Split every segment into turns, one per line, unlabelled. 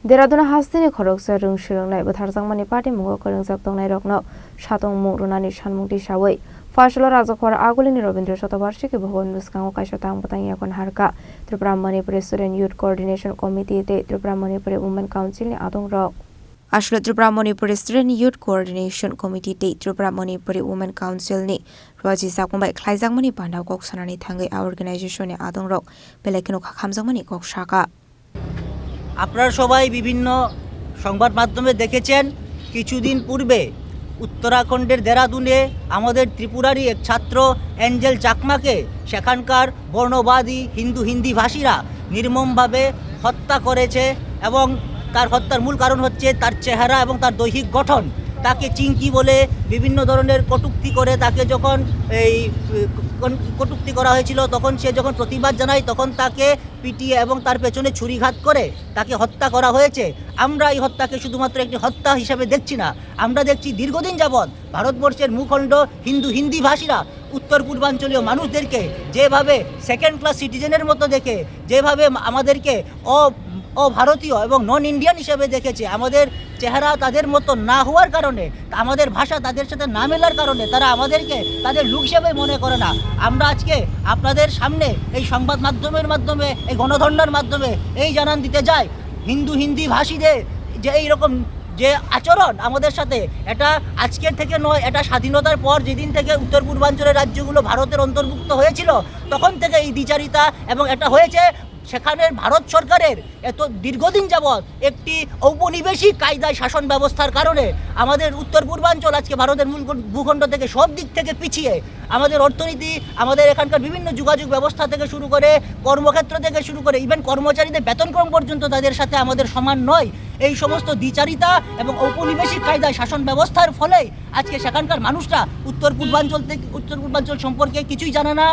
Deraduna hastini khoroksa rungshirungnai butharjangmani party mungo korongjak tongnai rokno shatong mungrunani shanmungti shawai Fashlo Rajakhwar Agulini Rabindra Shatavarshiki Bhavan Muskango Kaishatang Batang Yakon Harka Tripura Manipur Student Youth Coordination Committee te Tripura Manipur Women Council ni Adong Rok Ashlo Tripura Manipur Student Youth Coordination Committee te Tripura Manipur Women Council ni Raji Sakmbai Khlaijangmani Bandau Kok Sanani Thangai Organization ni Adong Rok Belekino Khamjangmani Kok Shaka
আপনারা সবাই বিভিন্ন সংবাদ মাধ্যমে দেখেছেন কিছুদিন পূর্বে উত্তরাখণ্ডের দেরাদুনে আমাদের ত্রিপুরারই এক ছাত্র অ্যাঞ্জেল চাকমাকে সেখানকার বর্ণবাদী হিন্দি ভাষীরা নির্মমভাবে হত্যা করেছে এবং তার হত্যার মূল কারণ হচ্ছে তার চেহারা এবং তার দৈহিক গঠন তাকে চিংকি বলে বিভিন্ন ধরনের কটূক্তি করে তাকে যখন কটূক্তি করা হয়েছিল তখন সে যখন প্রতিবাদ জানায় তখন তাকে পিটিয়ে এবং তার পেছনে ছুরিঘাত করে তাকে হত্যা করা হয়েছে আমরা এই হত্যাকে শুধুমাত্র একটি হত্যা হিসেবে দেখছি না আমরা দেখছি দীর্ঘদিন যাবৎ ভারতবর্ষের ভূখণ্ড হিন্দি ভাষীরা উত্তর পূর্বাঞ্চলীয় মানুষদেরকে যেভাবে সেকেন্ড ক্লাস সিটিজেনের মতো দেখে যেভাবে আমাদেরকে অভারতীয় এবং নন ইন্ডিয়ান হিসেবে দেখেছে আমাদের চেহারা তাদের মতো না হওয়ার কারণে আমাদের ভাষা তাদের সাথে না মেলার কারণে তারা আমাদেরকে তাদের লোক হিসেবে মনে করে না আমরা আজকে আপনাদের সামনে এই সংবাদ মাধ্যমের মাধ্যমে এই গণধর্নার মাধ্যমে এই জানান দিতে যাই হিন্দি ভাষীদের যে এইরকম যে আচরণ আমাদের সাথে এটা আজকের থেকে নয় এটা স্বাধীনতার পর যেদিন থেকে উত্তর পূর্বাঞ্চলের রাজ্যগুলো ভারতের অন্তর্ভুক্ত হয়েছিল তখন থেকে এই দ্বিচারিতা এবং এটা হয়েছে সেখানে ভারত সরকারের এত দীর্ঘদিন যাবৎ একটি ঔপনিবেশিক কায়দায় শাসন ব্যবস্থার কারণে আমাদের উত্তর পূর্বাঞ্চল আজকে ভারতের মূল ভূখণ্ড থেকে সব দিক থেকে পিছিয়ে আমাদের অর্থনীতি আমাদের এখানকার বিভিন্ন যোগাযোগ ব্যবস্থা থেকে শুরু করে কর্মক্ষেত্র থেকে শুরু করে ইভেন কর্মচারীদের বেতনক্রম পর্যন্ত তাদের সাথে আমাদের সমান নয় এই সমস্ত দ্বিচারিতা এবং ঔপনিবেশিক কায়দায় শাসন ব্যবস্থার ফলে আজকে সেখানকার মানুষরা উত্তর পূর্বাঞ্চল সম্পর্কে কিছুই জানে না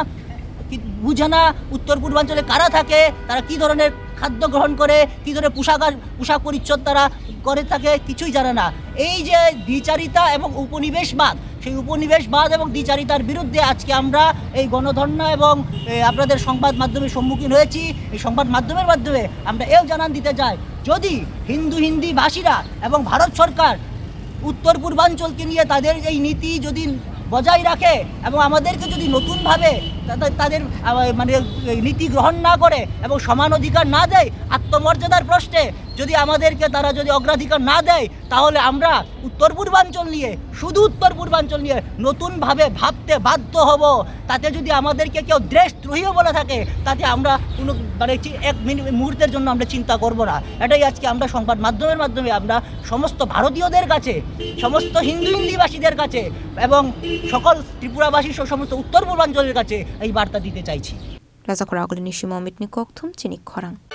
বুঝে না উত্তর পূর্বাঞ্চলে কারা থাকে তারা কি ধরনের খাদ্য গ্রহণ করে কি ধরনের পোশাক পরিচ্ছদ তারা করে থাকে কিছুই জানে না এই যে দ্বিচারিতা এবং উপনিবেশবাদ সেই উপনিবেশবাদ এবং দ্বিচারিতার বিরুদ্ধে আজকে আমরা এই গণধর্না এবং আপনাদের সংবাদ মাধ্যমের সম্মুখীন হয়েছি এই সংবাদ মাধ্যমের মাধ্যমে আমরা এও জানান দিতে চাই যদি হিন্দি ভাষীরা এবং ভারত সরকার উত্তর পূর্বাঞ্চলকে নিয়ে তাদের এই নীতি যদি বজায় রাখে এবং আমাদেরকে যদি নতুনভাবে তাদের মানে নীতি গ্রহণ না করে এবং সমান অধিকার না দেয় আত্মমর্যাদার প্রশ্নে যদি আমাদেরকে তারা যদি অগ্রাধিকার না দেয় তাহলে আমরা উত্তর পূর্বাঞ্চল নিয়ে শুধু উত্তর পূর্বাঞ্চল নিয়ে নতুনভাবে ভাবতে বাধ্য হব তাতে যদি আমাদেরকে কেউ দেশদ্রোহীও বলে থাকে তাতে আমরা কোনো মানে এক মুহূর্তের জন্য আমরা চিন্তা করব না এটাই আজকে আমরা সংবাদ মাধ্যমের মাধ্যমে আমরা সমস্ত ভারতীয়দের কাছে সমস্ত হিন্দিভাষীদের কাছে এবং সকল ত্রিপুরাবাসী সমস্ত উত্তর পূর্বাঞ্চলের কাছে এই বার্তা দিতে চাইছি
Rajakhwar Agulini Shimo Mitni Kokthum Chinik Khorang